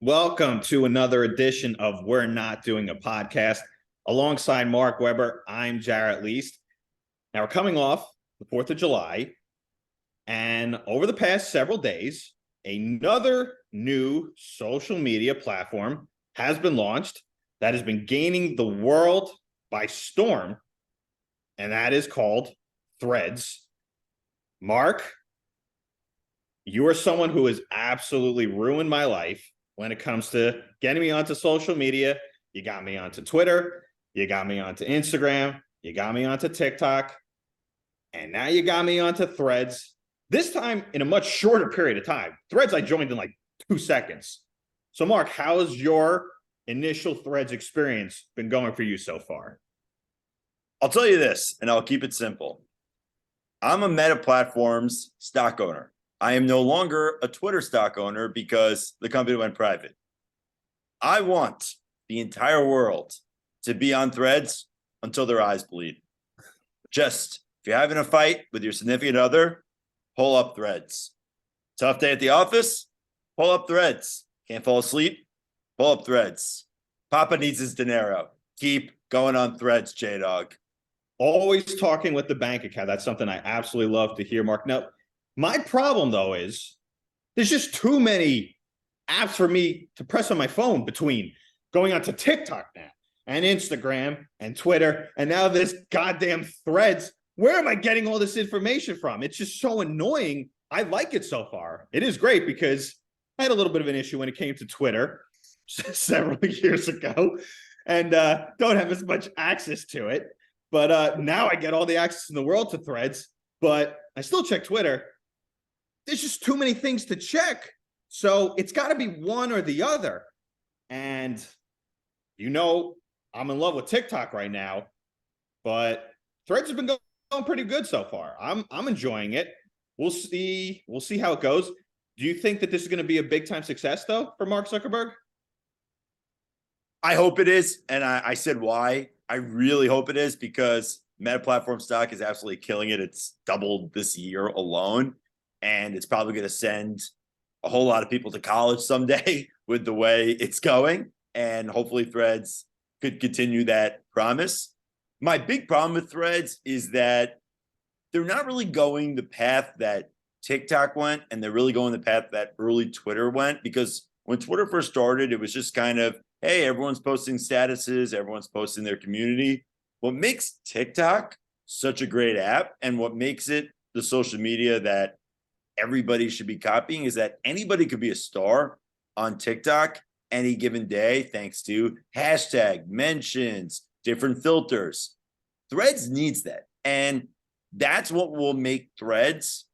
Welcome to another edition of We're Not Doing a Podcast. Alongside Mark Weber, I'm Jarrett Least. Now, we're coming off the 4th of July, and over the past several days, another new social media platform has been launched that has been gaining the world by storm, and that is called Threads. Mark, you are someone who has absolutely ruined my life when it comes to getting me onto social media. You got me onto Twitter, you got me onto Instagram, you got me onto TikTok, and now you got me onto Threads. This time in a much shorter period of time. Threads I joined in like 2 seconds. So Mark, how has your initial Threads experience been going for you so far? I'll tell you this, and I'll keep it simple. I'm a Meta Platforms stock owner. I am no longer a Twitter stock owner because the company went private. I want the entire world to be on Threads until their eyes bleed. Just, if you're having a fight with your significant other, pull up Threads. Tough day at the office? Pull up Threads. Can't fall asleep? Pull up Threads. Papa needs his dinero. Keep going on Threads, J-Dog. Always talking with the bank account. That's something I absolutely love to hear, Mark. Now, my problem, though, is there's just too many apps for me to press on my phone between going onto TikTok now and Instagram and Twitter and now this goddamn Threads. Where am I getting all this information from? It's just so annoying. I like it so far. It is great because I had a little bit of an issue when it came to Twitter several years ago and don't have as much access to it. But now I get all the access in the world to Threads, but I still check Twitter. There's just too many things to check. So it's got to be one or the other. And, I'm in love with TikTok right now, but Threads has been going pretty good so far. I'm enjoying it. We'll see how it goes. Do you think that this is going to be a big time success, though, for Mark Zuckerberg? I hope it is. And I said why. I really hope it is because Meta Platform stock is absolutely killing it. It's doubled this year alone. And it's probably going to send a whole lot of people to college someday with the way it's going. And hopefully Threads could continue that promise. My big problem with Threads is that they're not really going the path that TikTok went, and they're really going the path that early Twitter went. Because when Twitter first started, it was just kind of, hey, everyone's posting statuses, everyone's posting their community. What makes TikTok such a great app and what makes it the social media that everybody should be copying is that anybody could be a star on TikTok any given day, thanks to hashtag mentions, different filters. Threads needs that. And that's what will make Threads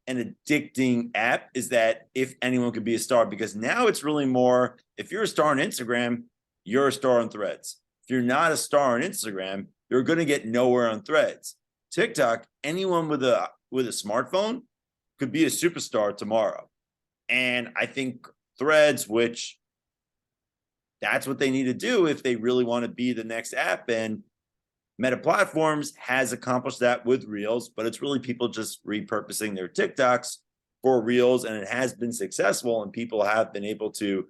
an addicting app, is that if anyone could be a star, because now it's really more, if you're a star on Instagram, you're a star on Threads. If you're not a star on Instagram, you're going to get nowhere on Threads. TikTok, anyone with a smartphone could be a superstar tomorrow. And I think Threads, which that's what they need to do if they really want to be the next app. And Meta Platforms has accomplished that with Reels, but it's really people just repurposing their TikToks for Reels, and it has been successful, and people have been able to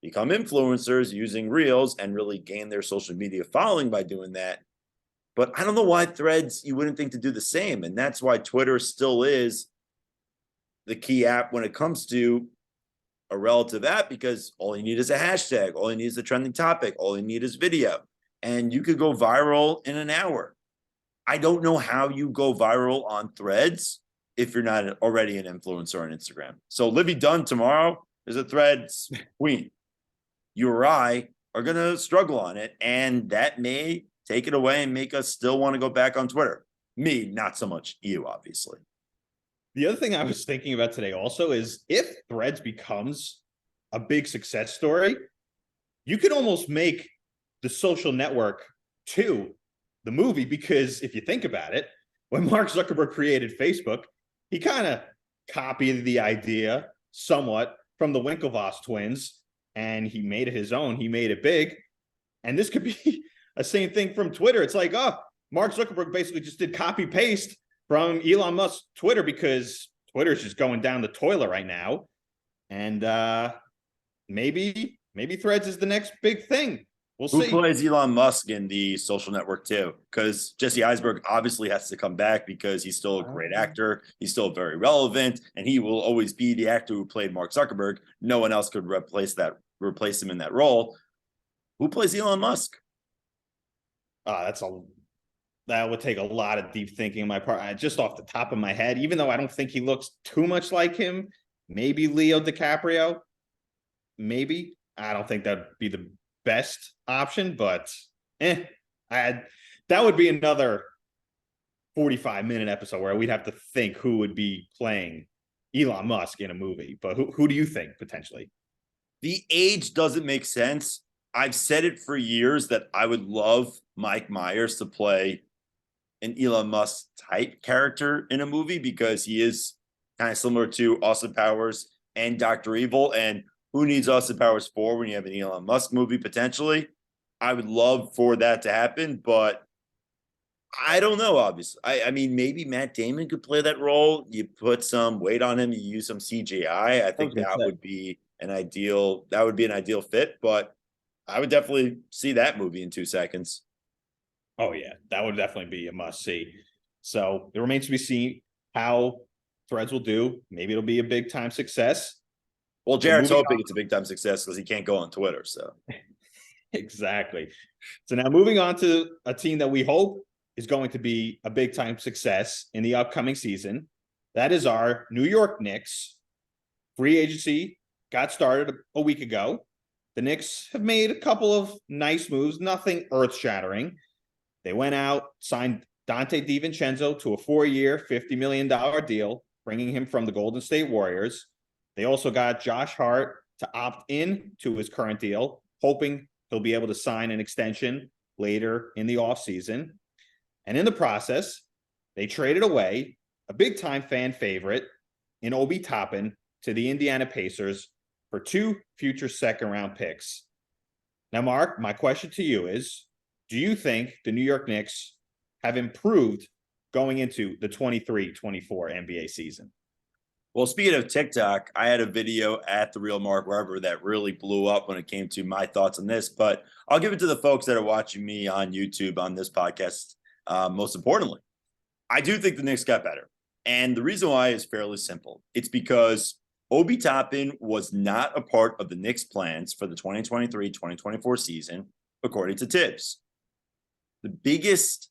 become influencers using Reels and really gain their social media following by doing that. But I don't know why Threads, you wouldn't think to do the same, and that's why Twitter still is the key app when it comes to a relative app, because all you need is a hashtag, all you need is a trending topic, all you need is video. And you could go viral in an hour. I don't know how you go viral on Threads if you're not already an influencer on Instagram. So Livy Dunn tomorrow is a Threads queen. You or I are going to struggle on it, and that may take it away and make us still want to go back on Twitter. Me, not so much. You, obviously. The other thing I was thinking about today also is if Threads becomes a big success story, you could almost make the Social Network 2 the movie, because if you think about it, when Mark Zuckerberg created Facebook, he kind of copied the idea somewhat from the Winklevoss twins, and he made it his own. He made it big. And this could be a same thing from Twitter. It's like, oh, Mark Zuckerberg basically just did copy paste from Elon Musk's Twitter, because Twitter's just going down the toilet right now. And maybe Threads is the next big thing. We'll Who see. plays Elon Musk in the Social Network too? Because Jesse Eisenberg obviously has to come back because he's still a great actor. He's still very relevant, and he will always be the actor who played Mark Zuckerberg. No one else could replace him in that role. Who plays Elon Musk? That would take a lot of deep thinking on my part. Just off the top of my head, even though I don't think he looks too much like him, maybe Leo DiCaprio. Maybe. I don't think that'd be the best option, but that would be another 45-minute episode where we'd have to think who would be playing Elon Musk in a movie. But who do you think potentially? The age doesn't make sense. I've said it for years that I would love Mike Myers to play an Elon Musk type character in a movie because he is kind of similar to Austin Powers and Dr. Evil. And who needs Austin Powers 4 when you have an Elon Musk movie potentially? I would love for that to happen, but I don't know, obviously. I mean, maybe Matt Damon could play that role. You put some weight on him, you use some CGI. I think that would be an ideal fit, but I would definitely see that movie in 2 seconds. Oh, yeah, that would definitely be a must see. So it remains to be seen how Threads will do. Maybe it'll be a big time success. Well, Jared's hoping it's a big time success because he can't go on Twitter. So exactly. So now moving on to a team that we hope is going to be a big time success in the upcoming season. That is our New York Knicks. Free agency got started a week ago. The Knicks have made a couple of nice moves, nothing earth shattering. They went out, signed Donte DiVincenzo to a 4-year, $50 million deal, bringing him from the Golden State Warriors. They also got Josh Hart to opt in to his current deal, hoping he'll be able to sign an extension later in the offseason. And in the process, they traded away a big-time fan favorite in Obi Toppin to the Indiana Pacers for 2 future second-round picks. Now, Mark, my question to you is, do you think the New York Knicks have improved going into the 23-24 NBA season? Well, speaking of TikTok, I had a video at the real Mark Weber that really blew up when it came to my thoughts on this, but I'll give it to the folks that are watching me on YouTube on this podcast. Most importantly, I do think the Knicks got better. And the reason why is fairly simple. It's because Obi Toppin was not a part of the Knicks' plans for the 2023-2024 season, according to Tibbs. The biggest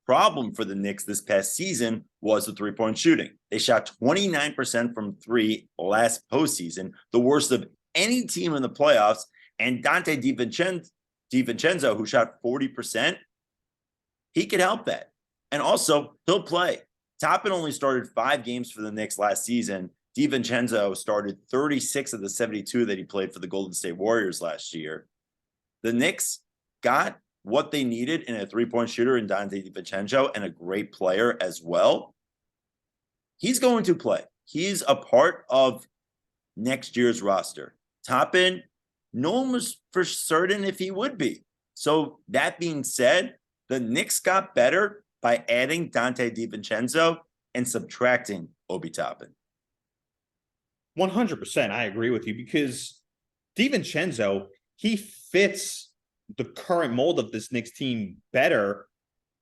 problem for the Knicks this past season was the three-point shooting. They shot 29% from 3 last postseason, the worst of any team in the playoffs. And Donte DiVincenzo, who shot 40%, he could help that. And also, he'll play. Toppin only started 5 games for the Knicks last season. DiVincenzo started 36 of the 72 that he played for the Golden State Warriors last year. The Knicks got what they needed in a three-point shooter in Donte DiVincenzo and a great player as well. He's going to play. He's a part of next year's roster. Toppin, no one was for certain if he would be. So that being said, the Knicks got better by adding Donte DiVincenzo and subtracting Obi Toppin. 100%, I agree with you because DiVincenzo, he fits the current mold of this Knicks team better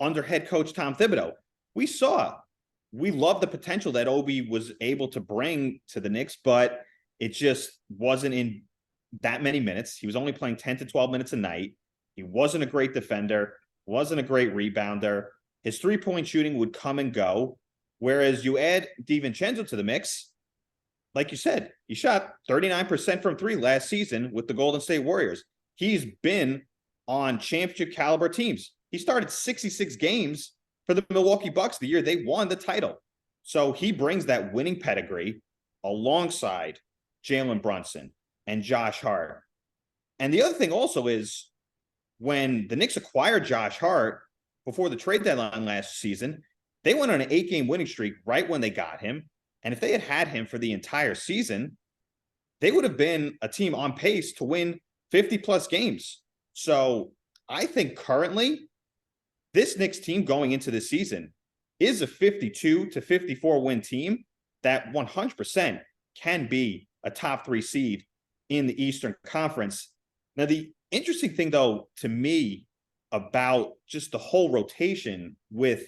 under head coach Tom Thibodeau. We love the potential that Obi was able to bring to the Knicks, but it just wasn't in that many minutes. He was only playing 10 to 12 minutes a night. He wasn't a great defender, wasn't a great rebounder. His three-point shooting would come and go. Whereas you add DiVincenzo to the mix, like you said, he shot 39% from 3 last season with the Golden State Warriors. He's been on championship caliber teams. He started 66 games for the Milwaukee Bucks the year they won the title. So he brings that winning pedigree alongside Jalen Brunson and Josh Hart. And the other thing also is when the Knicks acquired Josh Hart before the trade deadline last season, they went on an 8-game winning streak right when they got him. And if they had had him for the entire season, they would have been a team on pace to win 50-plus games. So I think currently this Knicks team going into the season is a 52 to 54 win team that 100% can be a top 3 seed in the Eastern Conference. Now, the interesting thing, though, to me about just the whole rotation with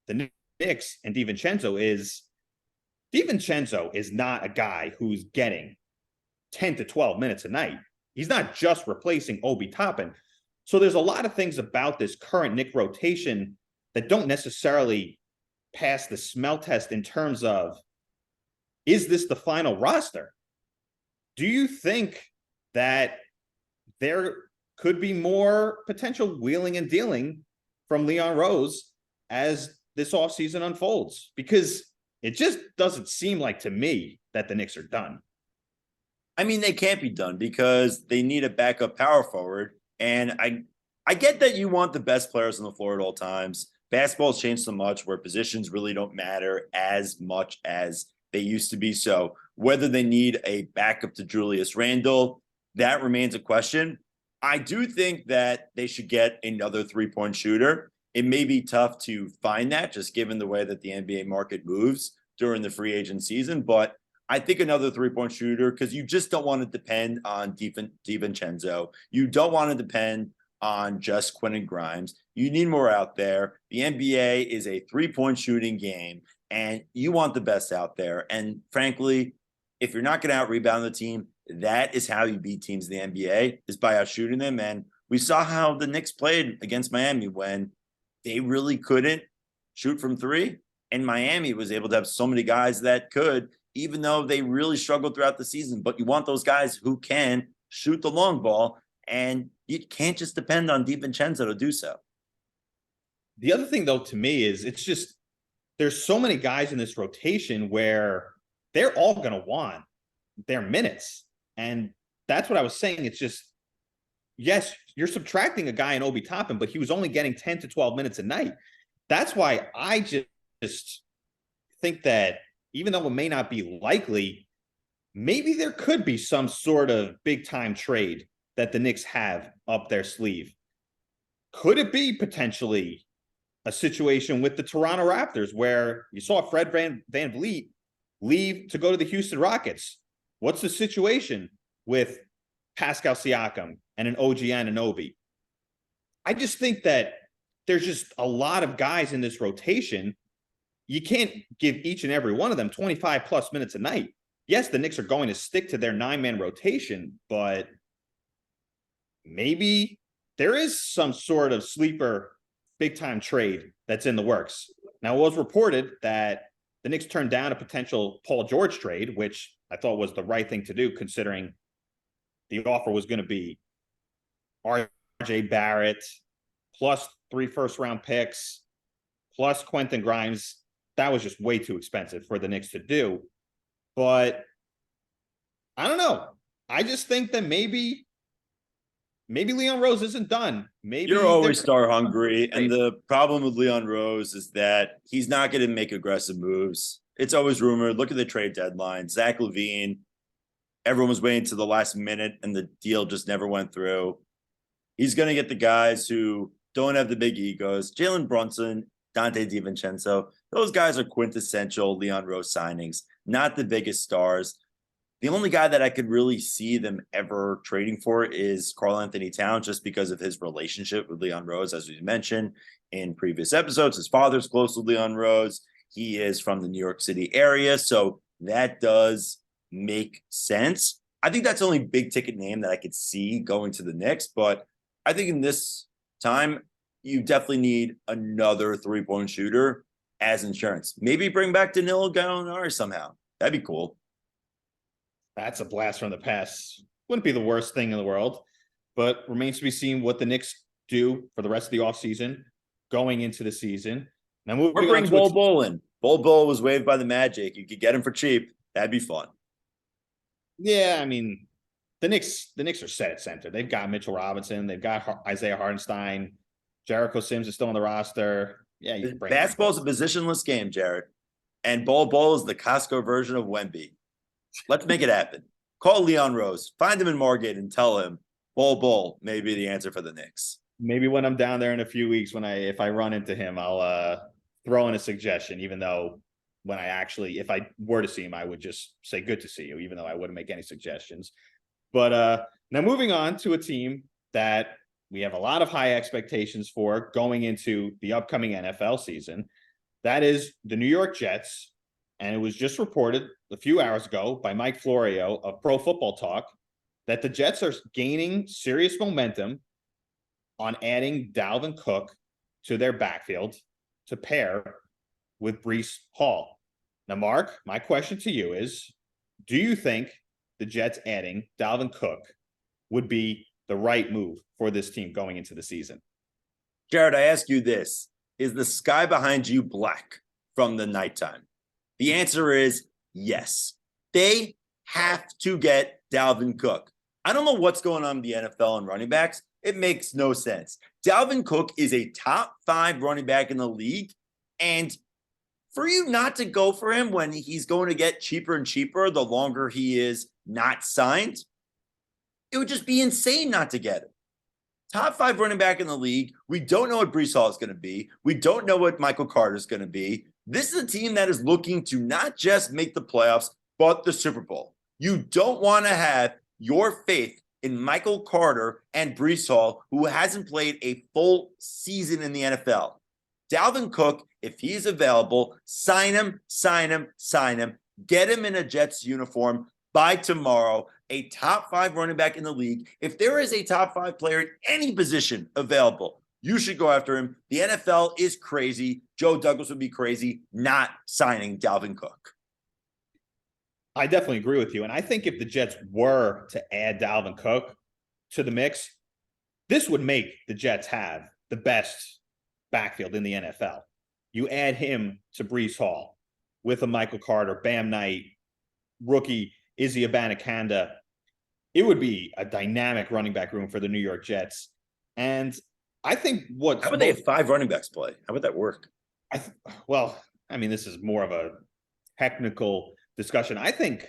the Knicks and DiVincenzo is not a guy who's getting 10 to 12 minutes a night. He's not just replacing Obi Toppin. So there's a lot of things about this current Knick rotation that don't necessarily pass the smell test in terms of, is this the final roster? Do you think that there could be more potential wheeling and dealing from Leon Rose as this offseason unfolds? Because it just doesn't seem like to me that the Knicks are done. I mean, they can't be done because they need a backup power forward. And I get that you want the best players on the floor at all times. Basketball's changed so much where positions really don't matter as much as they used to be. So whether they need a backup to Julius Randle, that remains a question. I do think that they should get another three-point shooter. It may be tough to find that just given the way that the NBA market moves during the free agent season, but I think another three-point shooter, because you just don't want to depend on DiVincenzo. You don't want to depend on just Quentin Grimes. You need more out there. The NBA is a three-point shooting game, and you want the best out there. And frankly, if you're not going to out-rebound the team, that is how you beat teams in the NBA, is by out-shooting them. And we saw how the Knicks played against Miami when they really couldn't shoot from three, and Miami was able to have so many guys that could, even though they really struggled throughout the season. But you want those guys who can shoot the long ball, and you can't just depend on DiVincenzo to do so. The other thing, though, to me is it's just there's so many guys in this rotation where they're all going to want their minutes. And that's what I was saying. It's just, yes, you're subtracting a guy in Obi Toppin, but he was only getting 10 to 12 minutes a night. That's why I just think that even though it may not be likely, maybe there could be some sort of big-time trade that the Knicks have up their sleeve. Could it be potentially a situation with the Toronto Raptors where you saw Fred VanVleet leave to go to the Houston Rockets? What's the situation with Pascal Siakam and an OG Anunoby? I just think that there's just a lot of guys in this rotation. You can't give each and every one of them 25 plus minutes a night. Yes, the Knicks are going to stick to their 9-man rotation, but maybe there is some sort of sleeper big-time trade that's in the works. Now, it was reported that the Knicks turned down a potential Paul George trade, which I thought was the right thing to do, considering the offer was going to be R.J. Barrett plus 3 first-round picks plus Quentin Grimes. That was just way too expensive for the Knicks to do. But I don't know. I just think that maybe Leon Rose isn't done. Maybe you're always star hungry. And the problem with Leon Rose is that he's not going to make aggressive moves. It's always rumored. Look at the trade deadline. Zach LaVine, everyone was waiting to the last minute and the deal just never went through. He's going to get the guys who don't have the big egos. Jalen Brunson, Donte DiVincenzo, those guys are quintessential Leon Rose signings, not the biggest stars. The only guy that I could really see them ever trading for is Karl-Anthony Towns, just because of his relationship with Leon Rose, as we mentioned in previous episodes. His father's close with Leon Rose. He is from the New York City area, so that does make sense. I think that's the only big ticket name that I could see going to the Knicks, but I think in this time, you definitely need another three-point shooter as insurance. Maybe bring back Danilo Gallinari somehow. That'd be cool. That's a blast from the past. Wouldn't be the worst thing in the world, but remains to be seen what the Knicks do for the rest of the offseason going into the season. Now, we're bringing Bol Bol in. Bol Bol was waived by the Magic. You could get him for cheap. That'd be fun. Yeah, I mean, the Knicks are set at center. They've got Mitchell Robinson. They've got Isaiah Hartenstein. Jericho Sims is still on the roster. Yeah, you can bring basketball's a positionless game, Jared. And Bol Bol is the Costco version of Wemby. Let's make it happen. Call Leon Rose. Find him in Margate and tell him Bol Bol may be the answer for the Knicks. Maybe when I'm down there in a few weeks, if I run into him, I'll throw in a suggestion, even though if I were to see him, I would just say good to see you, even though I wouldn't make any suggestions. But now moving on to a team that we have a lot of high expectations for going into the upcoming NFL season. That is the New York Jets. And it was just reported a few hours ago by Mike Florio of Pro Football Talk that the Jets are gaining serious momentum on adding Dalvin Cook to their backfield to pair with Breece Hall. Now, Mark, my question to you is, do you think the Jets adding Dalvin Cook would be the right move for this team going into the season? Jared, I ask you this. Is the sky behind you black from the nighttime? The answer is yes. They have to get Dalvin Cook. I don't know what's going on in the NFL and running backs. It makes no sense. Dalvin Cook is a top 5 running back in the league. And for you not to go for him when he's going to get cheaper and cheaper the longer he is not signed, it would just be insane not to get him. Top 5 running back in the league. We don't know what Breece Hall is going to be. We don't know what Michael Carter is going to be. This is a team that is looking to not just make the playoffs, but the Super Bowl. You don't want to have your faith in Michael Carter and Breece Hall, who hasn't played a full season in the NFL. Dalvin Cook, if he's available, sign him, sign him, sign him. Get him in a Jets uniform by tomorrow. A top 5 running back in the league. If there is a top 5 player in any position available, you should go after him. The NFL is crazy. Joe Douglas would be crazy not signing Dalvin Cook. I definitely agree with you. And I think if the Jets were to add Dalvin Cook to the mix, this would make the Jets have the best backfield in the NFL. You add him to Breece Hall with a Michael Carter, Bam Knight, rookie Izzy Abanikanda. It would be a dynamic running back room for the New York Jets. And I think what... How would they have 5 running backs play? How would that work? This is more of a technical discussion. I think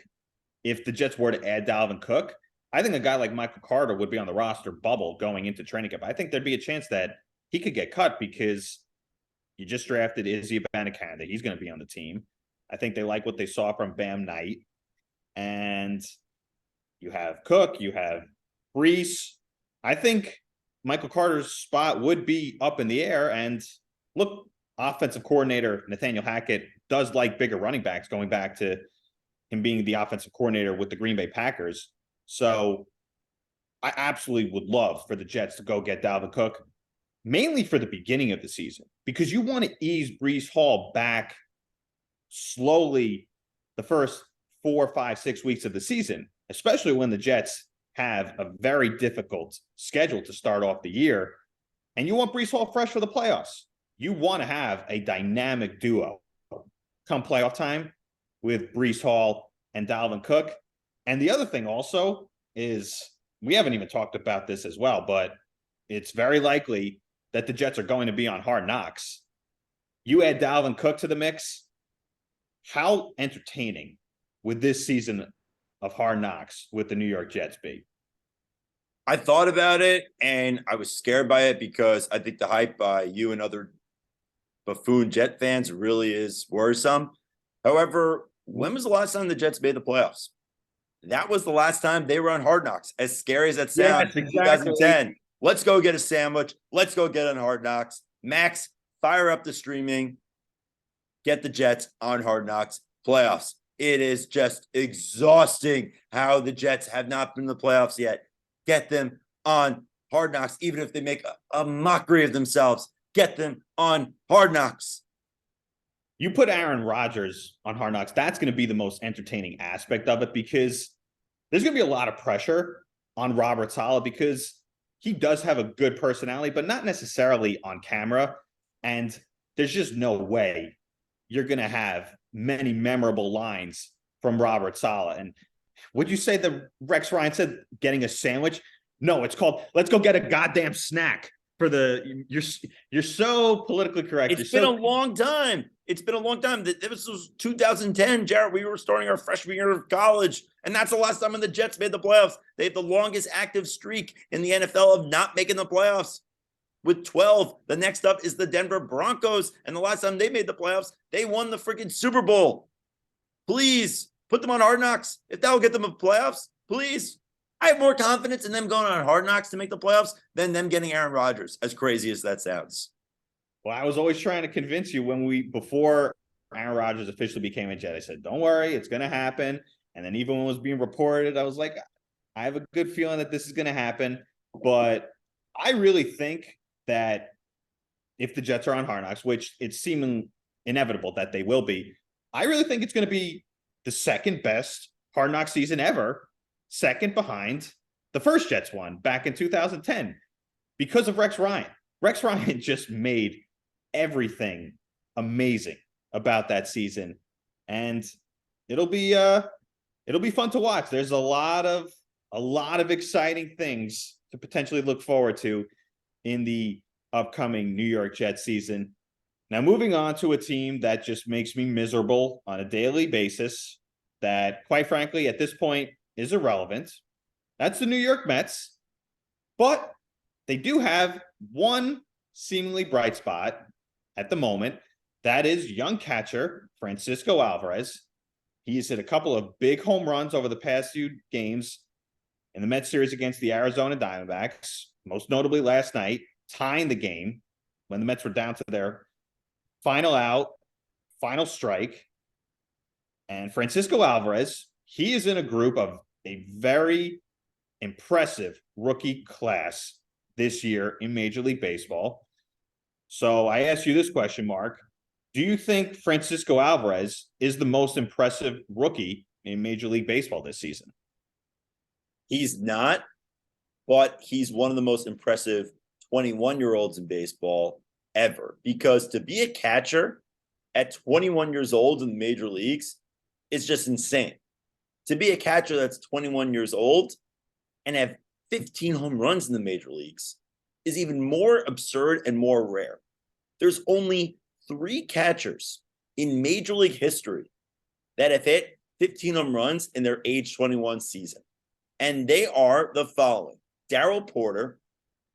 if the Jets were to add Dalvin Cook, I think a guy like Michael Carter would be on the roster bubble going into training camp. I think there'd be a chance that he could get cut because you just drafted Izzy Abanikanda. He's going to be on the team. I think they like what they saw from Bam Knight. And you have Cook, you have Breece. I think Michael Carter's spot would be up in the air. And look, offensive coordinator Nathaniel Hackett does like bigger running backs, going back to him being the offensive coordinator with the Green Bay Packers. So I absolutely would love for the Jets to go get Dalvin Cook, mainly for the beginning of the season, because you want to ease Breece Hall back slowly the first 4, 5, 6 weeks of the season, especially when the Jets have a very difficult schedule to start off the year. And you want Breece Hall fresh for the playoffs. You want to have a dynamic duo come playoff time with Breece Hall and Dalvin Cook. And the other thing also is, we haven't even talked about this as well, but it's very likely that the Jets are going to be on Hard Knocks. You add Dalvin Cook to the mix, how entertaining would this season of Hard Knocks with the New York Jets be? I thought about it and I was scared by it because I think the hype by you and other buffoon Jet fans really is worrisome. However, when was the last time the Jets made the playoffs? That was the last time they were on Hard Knocks. As scary as that sounds, yes, exactly. 2010. Let's go get a sandwich. Let's go get on Hard Knocks. Max, fire up the streaming. Get the Jets on Hard Knocks playoffs. It is just exhausting how the Jets have not been in the playoffs yet. Get them on Hard Knocks, even if they make a mockery of themselves. Get them on Hard Knocks. You put Aaron Rodgers on Hard Knocks, that's going to be the most entertaining aspect of it, because there's going to be a lot of pressure on Robert Saleh because he does have a good personality, but not necessarily on camera. And there's just no way you're going to have many memorable lines from Robert Saleh. And would you say that Rex Ryan said getting a sandwich? No, it's called, let's go get a goddamn snack for the, you're so politically correct. It's been a long time. It's been a long time. This was 2010, Jared. We were starting our freshman year of college. And that's the last time when the Jets made the playoffs. They have the longest active streak in the NFL of not making the playoffs with 12. The next up is the Denver Broncos. And the last time they made the playoffs, they won the freaking Super Bowl. Please put them on Hard Knocks. If that will get them to playoffs, please. I have more confidence in them going on Hard Knocks to make the playoffs than them getting Aaron Rodgers, as crazy as that sounds. Well, I was always trying to convince you before Aaron Rodgers officially became a Jet. I said, don't worry, it's going to happen. And then even when it was being reported, I was like, I have a good feeling that this is going to happen. But I really think that if the Jets are on Hard Knocks, which it's seeming inevitable that they will be, I really think it's going to be the second best Hard Knock season ever, second behind the first Jets one back in 2010 because of Rex Ryan. Rex Ryan just made everything amazing about that season, and it'll be fun to watch. There's a lot of exciting things to potentially look forward to in the upcoming New York Jets season. Now, moving on to a team that just makes me miserable on a daily basis, that quite frankly at this point is irrelevant. That's the New York Mets. But they do have one seemingly bright spot at the moment. That is young catcher Francisco Alvarez. He's hit a couple of big home runs over the past few games in the Mets series against the Arizona Diamondbacks, most notably last night, tying the game when the Mets were down to their final out, final strike. And Francisco Alvarez, he is in a group of a very impressive rookie class this year in Major League Baseball. So I ask you this question, Mark. Do you think Francisco Alvarez is the most impressive rookie in Major League Baseball this season? He's not, but he's one of the most impressive 21-year-olds in baseball ever. Because to be a catcher at 21 years old in the major leagues is just insane. To be a catcher that's 21 years old and have 15 home runs in the major leagues is even more absurd and more rare. There's only 3 catchers in Major League history that have hit 15 home runs in their age 21 season. And they are the following: Darryl Porter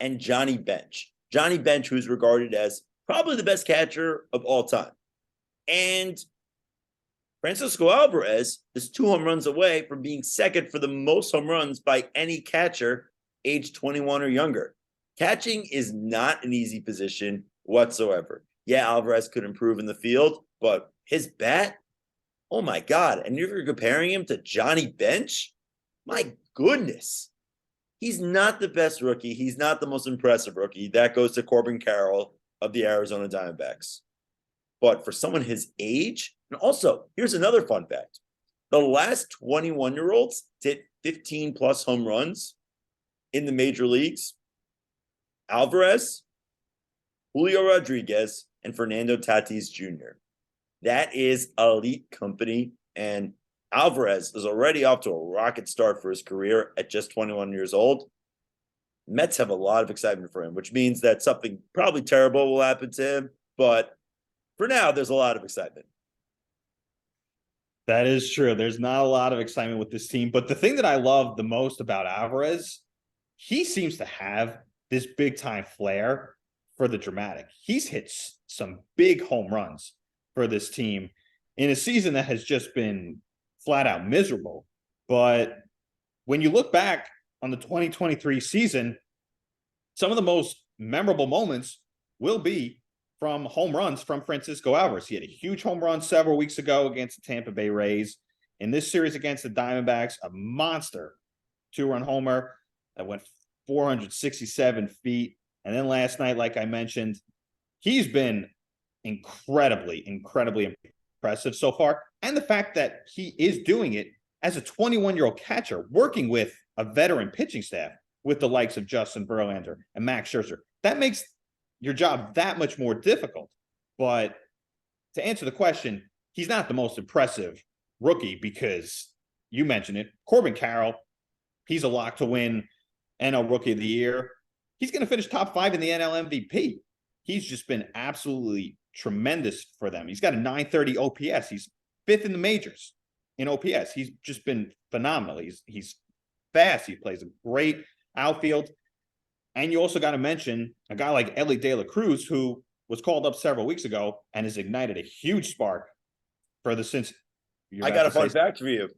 and Johnny Bench. Johnny Bench, who's regarded as probably the best catcher of all time. And Francisco Alvarez is 2 home runs away from being second for the most home runs by any catcher age 21 or younger. Catching is not an easy position whatsoever. Yeah, Alvarez could improve in the field, but his bat, oh my God. And you're comparing him to Johnny Bench? My goodness. He's not the best rookie. He's not the most impressive rookie. That goes to Corbin Carroll of the Arizona Diamondbacks. But for someone his age, and also, here's another fun fact. The last 21-year-olds hit 15 plus home runs in the major leagues: Alvarez, Julio Rodriguez, and Fernando Tatis Jr. That is elite company, and Alvarez is already off to a rocket start for his career at just 21 years old. Mets have a lot of excitement for him, which means that something probably terrible will happen to him. But for now, there's a lot of excitement. That is true. There's not a lot of excitement with this team. But the thing that I love the most about Alvarez, he seems to have this big-time flair for the dramatic. He's hit some big home runs for this team in a season that has just been flat out miserable. But when you look back on the 2023 season, some of the most memorable moments will be from home runs from Francisco Alvarez. He had a huge home run several weeks ago against the Tampa Bay Rays. In this series against the Diamondbacks, a monster 2-run homer that went 467 feet. And then last night, like I mentioned, he's been incredibly impressive so far. And the fact that he is doing it as a 21-year-old catcher, working with a veteran pitching staff with the likes of Justin Verlander and Max Scherzer, that makes your job that much more difficult. But to answer the question, he's not the most impressive rookie because you mentioned it. Corbin Carroll, he's a lock to win NL Rookie of the Year. He's going to finish top 5 in the NL MVP. He's just been absolutely tremendous for them. He's got a 930 OPS. He's 5th in the majors in OPS. He's just been phenomenal. He's fast. He plays a great outfield. And you also got to mention a guy like Elly De La Cruz, who was called up several weeks ago and has ignited a huge spark for the Cincinnati. I got a fun fact for you.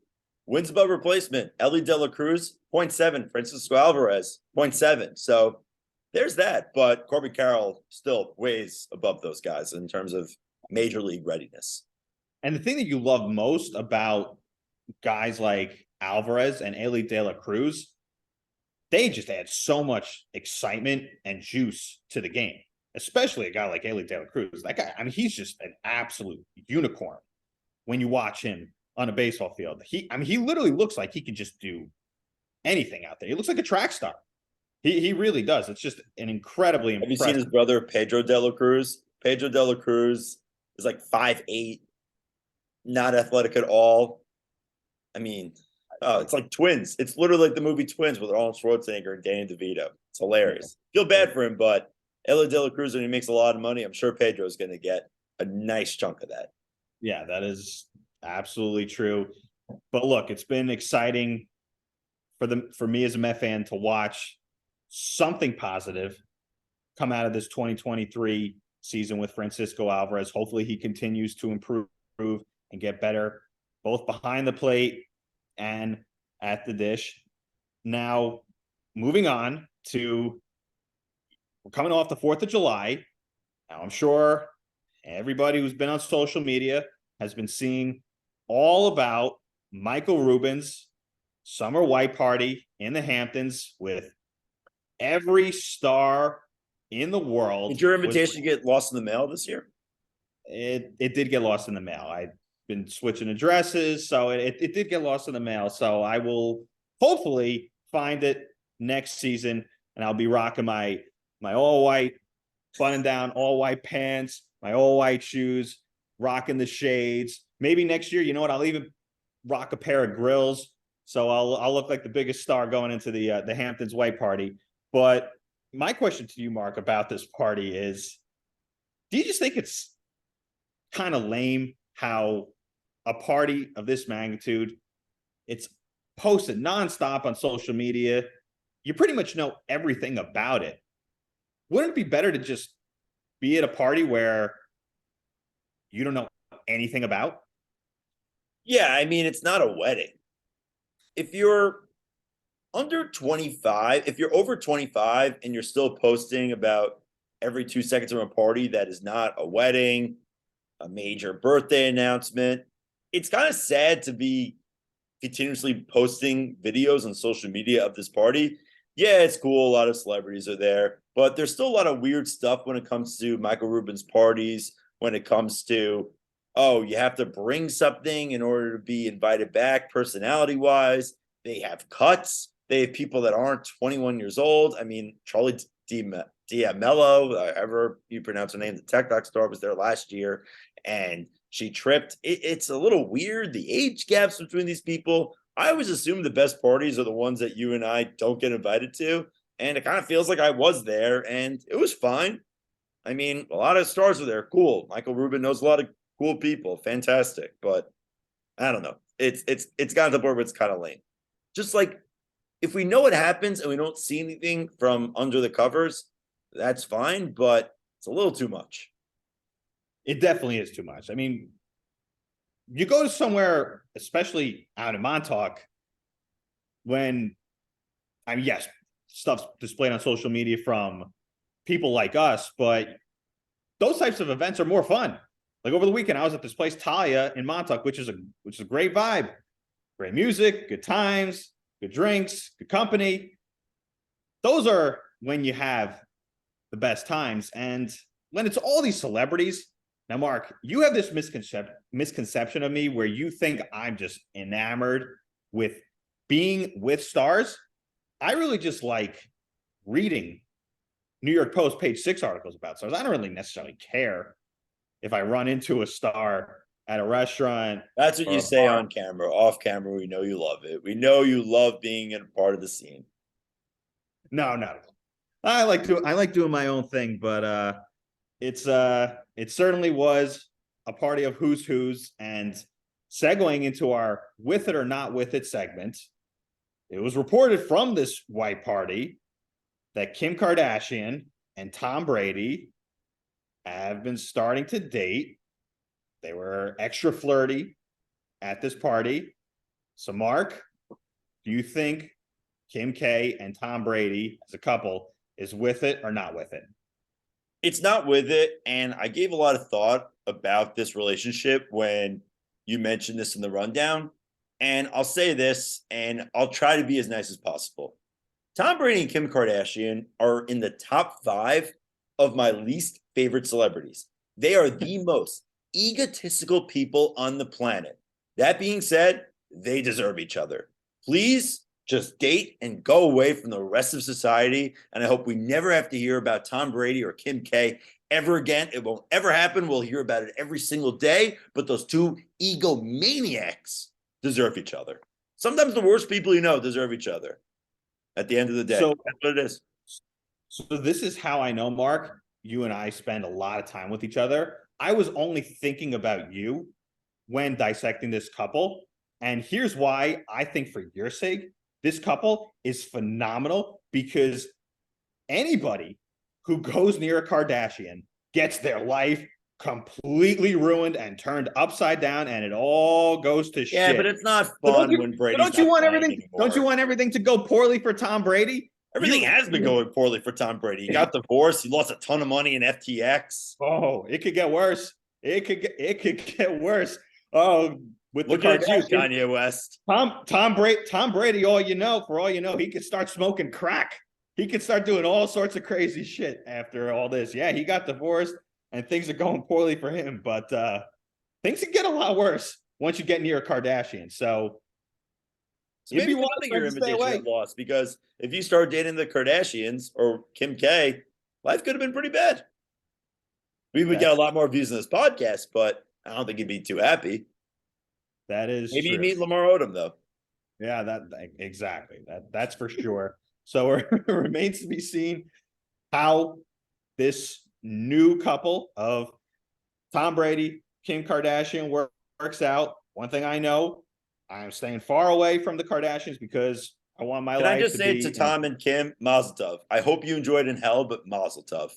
Wins above replacement. Ellie De La Cruz, 0.7. Francisco Alvarez, 0.7. So there's that. But Corbin Carroll still weighs above those guys in terms of major league readiness. And the thing that you love most about guys like Alvarez and Ellie De La Cruz, they just add so much excitement and juice to the game, especially a guy like Ellie De La Cruz. That guy, I mean, he's just an absolute unicorn when you watch him on a baseball field. He literally looks like he can just do anything out there. He looks like a track star. He really does. It's just an incredibly Have you impressive. seen his brother, Pedro De La Cruz? Pedro De La Cruz is like 5'8", not athletic at all. I mean, it's like twins. It's literally like the movie Twins with Arnold Schwarzenegger and Danny DeVito. It's hilarious. Feel bad for him, but Ellie De La Cruz, when he makes a lot of money, I'm sure Pedro's going to get a nice chunk of that. Yeah, that is absolutely true. But look, it's been exciting for me as a Met fan to watch something positive come out of this 2023 season with Francisco Alvarez. Hopefully he continues to improve and get better, both behind the plate and at the dish. Now, moving on to, we're coming off the 4th of July. Now, I'm sure everybody who's been on social media has been seeing all about Michael Rubin's summer white party in the Hamptons with every star in the world. Did your invitation get lost in the mail this year? It did get lost in the mail. I've been switching addresses, so it did get lost in the mail. So I will hopefully find it next season, and I'll be rocking my all white button down, all white pants, my all white shoes, rocking the shades. Maybe next year, you know what? I'll even rock a pair of grills, so I'll look like the biggest star going into the Hamptons white party. But my question to you, Mark, about this party is, do you just think it's kind of lame how a party of this magnitude, it's posted nonstop on social media, you pretty much know everything about it? Wouldn't it be better to just be at a party where you don't know anything about? Yeah, I mean, it's not a wedding. If you're under 25, if you're over 25 and you're still posting about every 2 seconds of a party that is not a wedding, a major birthday announcement, it's kind of sad to be continuously posting videos on social media of this party. Yeah, it's cool. A lot of celebrities are there, but there's still a lot of weird stuff when it comes to Michael Rubin's parties, when it comes to, oh, you have to bring something in order to be invited back personality wise. They have cuts. They have people that aren't 21 years old. I mean, Charlie D'Amello, however you pronounce her name, the TikTok star, was there last year, and she tripped. It's a little weird, the age gaps between these people. I always assume the best parties are the ones that you and I don't get invited to, and it kind of feels like I was there, and it was fine. I mean, a lot of stars are there. Cool. Michael Rubin knows a lot of cool people. Fantastic. But I don't know. It's gotten to the point where it's kind of lame. Just like, if we know what happens and we don't see anything from under the covers, that's fine, but it's a little too much. It definitely is too much. I mean, you go to somewhere, especially out in Montauk, when, I mean, yes, stuff's displayed on social media from people like us, but those types of events are more fun. Like over the weekend, I was at this place, Talia, in Montauk, which is a great vibe, great music, good times, good drinks, good company. Those are when you have the best times. And when it's all these celebrities. Now, Mark, you have this misconception of me where you think I'm just enamored with being with stars. I really just like reading New York Post page 6 articles about stars. I don't really necessarily care if I run into a star at a restaurant. That's what you say on camera. Off camera, we know you love it. We know you love being a part of the scene. No. I like doing my own thing, but it certainly was a party of who's who's. And segueing into our with it or not with it segment, it was reported from this white party that Kim Kardashian and Tom Brady have been starting to date. They were extra flirty at this party. So, Mark, do you think Kim K and Tom Brady as a couple is with it or not with it? It's not with it. And I gave a lot of thought about this relationship when you mentioned this in the rundown. And I'll say this, and I'll try to be as nice as possible. Tom Brady and Kim Kardashian are in the top 5 of my least favorite celebrities. They are the most egotistical people on the planet. That being said, they deserve each other. Please just date and go away from the rest of society. And I hope we never have to hear about Tom Brady or Kim K ever again. It won't ever happen. We'll hear about it every single day. But those two egomaniacs deserve each other. Sometimes the worst people you know deserve each other. At the end of the day, So, that's what it is. so this is how I know, Mark. You and I spend a lot of time with each other. I was only thinking about you when dissecting this couple. And here's why I think, for your sake, this couple is phenomenal, because anybody who goes near a Kardashian gets their life completely ruined and turned upside down, and it all goes to Yeah, shit. but it's not So fun when Brady's don't you not want playing everything? anymore. Don't you want everything to go poorly for Tom Brady? Everything has been going poorly for Tom Brady. He got divorced. He lost a ton of money in FTX. Oh, it could get worse. It could get worse. Oh, with Look the at you, Kardashians. Kanye West. Tom Brady, for all you know, he could start smoking crack. He could start doing all sorts of crazy shit after all this. Yeah, he got divorced and things are going poorly for him, but things can get a lot worse once you get near a Kardashian. So Maybe you'd be something your to stay invitation away. got lost, because if you start dating the Kardashians or Kim K, life could have been pretty bad. We would get a lot more views on this podcast, but I don't think you'd be too happy. That is Maybe you true. meet Lamar Odom though. Yeah, exactly. That's for sure. So it remains to be seen how this new couple of Tom Brady, Kim Kardashian works out. One thing I know, I'm staying far away from the Kardashians because I want my Can life I just to say be to Tom and Kim, Mazel Tov. I hope you enjoyed in hell, but Mazel Tov.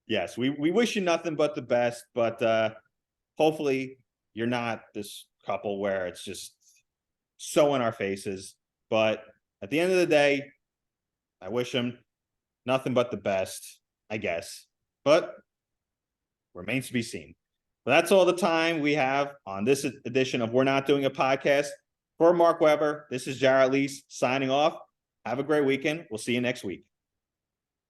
Yes, we wish you nothing but the best, but hopefully you're not this couple where it's just so in our faces. But at the end of the day, I wish them nothing but the best, I guess. But remains to be seen. But that's all the time we have on this edition of We're Not Doing a Podcast. For Mark Weber, this is Jarrett Lease signing off. Have a great weekend. We'll see you next week.